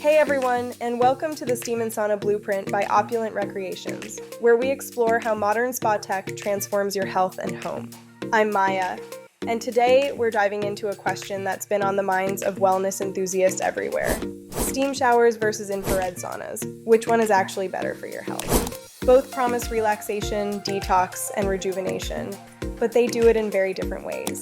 Hey everyone, and welcome to the Steam and Sauna Blueprint by Opulent Recreations, where we explore how modern spa tech transforms your health and home. I'm Maya, and today we're diving into a question that's been on the minds of wellness enthusiasts everywhere. Steam showers versus infrared saunas. Which one is actually better for your health? Both promise relaxation, detox, and rejuvenation, but they do it in very different ways.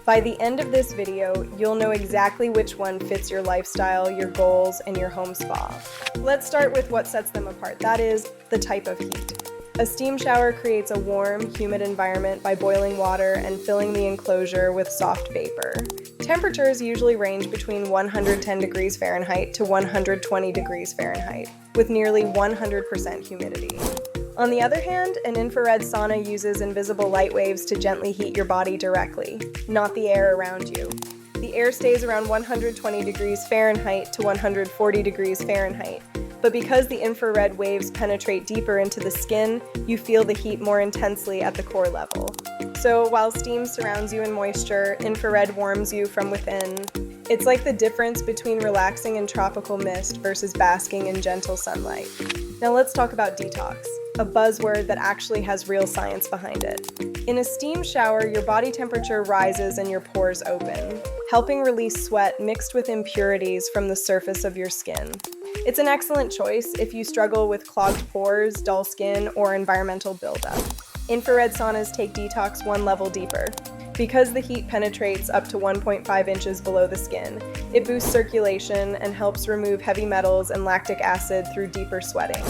By the end of this video, you'll know exactly which one fits your lifestyle, your goals, and your home spa. Let's start with what sets them apart, that is, the type of heat. A steam shower creates a warm, humid environment by boiling water and filling the enclosure with soft vapor. Temperatures usually range between 110 degrees Fahrenheit to 120 degrees Fahrenheit, with nearly 100% humidity. On the other hand, an infrared sauna uses invisible light waves to gently heat your body directly, not the air around you. The air stays around 120 degrees Fahrenheit to 140 degrees Fahrenheit, but because the infrared waves penetrate deeper into the skin, you feel the heat more intensely at the core level. So while steam surrounds you in moisture, infrared warms you from within. It's like the difference between relaxing in tropical mist versus basking in gentle sunlight. Now let's talk about detox, a buzzword that actually has real science behind it. In a steam shower, your body temperature rises and your pores open, helping release sweat mixed with impurities from the surface of your skin. It's an excellent choice if you struggle with clogged pores, dull skin, or environmental buildup. Infrared saunas take detox one level deeper. Because the heat penetrates up to 1.5 inches below the skin, it boosts circulation and helps remove heavy metals and lactic acid through deeper sweating.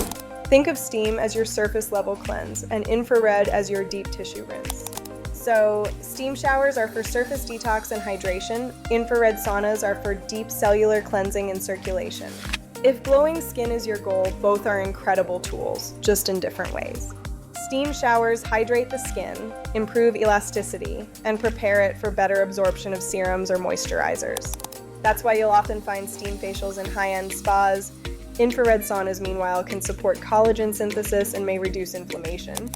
Think of steam as your surface level cleanse and infrared as your deep tissue rinse. So, steam showers are for surface detox and hydration, infrared saunas are for deep cellular cleansing and circulation. If glowing skin is your goal, both are incredible tools, just in different ways. Steam showers hydrate the skin, improve elasticity, and prepare it for better absorption of serums or moisturizers. That's why you'll often find steam facials in high-end spas. Infrared saunas, meanwhile, can support collagen synthesis and may reduce inflammation,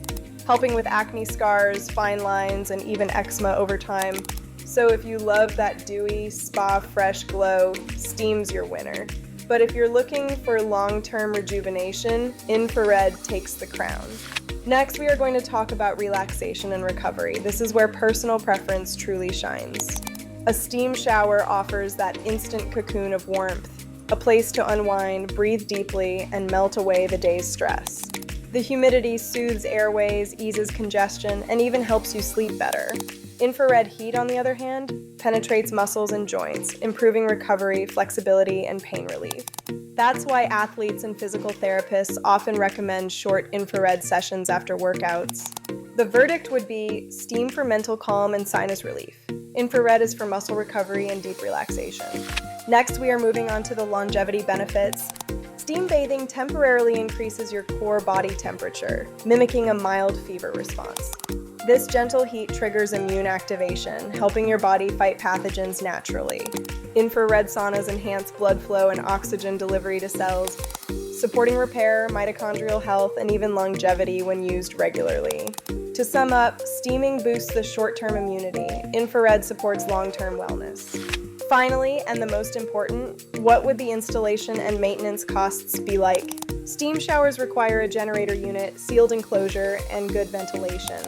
helping with acne scars, fine lines, and even eczema over time. So if you love that dewy, spa-fresh glow, steam's your winner. But if you're looking for long-term rejuvenation, infrared takes the crown. Next, we are going to talk about relaxation and recovery. This is where personal preference truly shines. A steam shower offers that instant cocoon of warmth, a place to unwind, breathe deeply, and melt away the day's stress. The humidity soothes airways, eases congestion, and even helps you sleep better. Infrared heat, on the other hand, penetrates muscles and joints, improving recovery, flexibility, and pain relief. That's why athletes and physical therapists often recommend short infrared sessions after workouts. The verdict would be steam for mental calm and sinus relief. Infrared is for muscle recovery and deep relaxation. Next, we are moving on to the longevity benefits. Steam bathing temporarily increases your core body temperature, mimicking a mild fever response. This gentle heat triggers immune activation, helping your body fight pathogens naturally. Infrared saunas enhance blood flow and oxygen delivery to cells, supporting repair, mitochondrial health, and even longevity when used regularly. To sum up, steaming boosts the short-term immunity. Infrared supports long-term wellness. Finally, and the most important, what would the installation and maintenance costs be like? Steam showers require a generator unit, sealed enclosure, and good ventilation.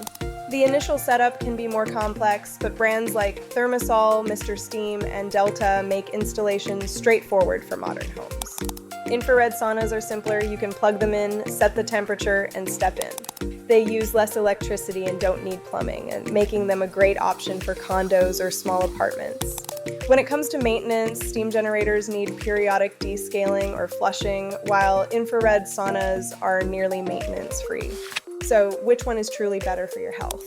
The initial setup can be more complex, but brands like Thermosol, Mr. Steam, and Delta make installation straightforward for modern homes. Infrared saunas are simpler. You can plug them in, set the temperature, and step in. They use less electricity and don't need plumbing, and making them a great option for condos or small apartments. When it comes to maintenance, steam generators need periodic descaling or flushing, while infrared saunas are nearly maintenance-free. So, which one is truly better for your health?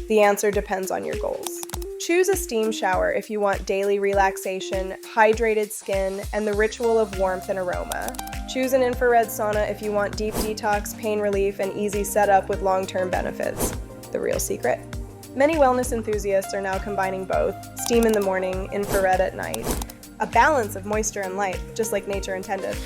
The answer depends on your goals. Choose a steam shower if you want daily relaxation, hydrated skin, and the ritual of warmth and aroma. Choose an infrared sauna if you want deep detox, pain relief, and easy setup with long-term benefits. The real secret? Many wellness enthusiasts are now combining both, steam in the morning, infrared at night. A balance of moisture and light, just like nature intended.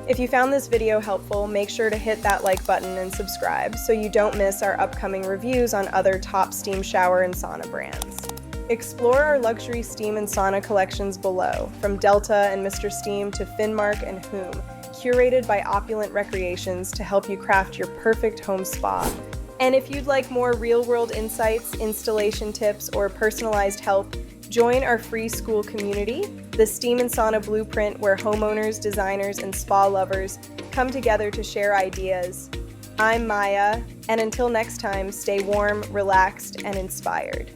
If you found this video helpful, make sure to hit that like button and subscribe so you don't miss our upcoming reviews on other top steam shower and sauna brands. Explore our luxury steam and sauna collections below, from Delta and Mr. Steam to Finnmark and HUUM, curated by Opulent Recreations to help you craft your perfect home spa. And if you'd like more real-world insights, installation tips, or personalized help, join our free school community, the Steam and Sauna Blueprint, where homeowners, designers, and spa lovers come together to share ideas. I'm Maya, and until next time, stay warm, relaxed, and inspired.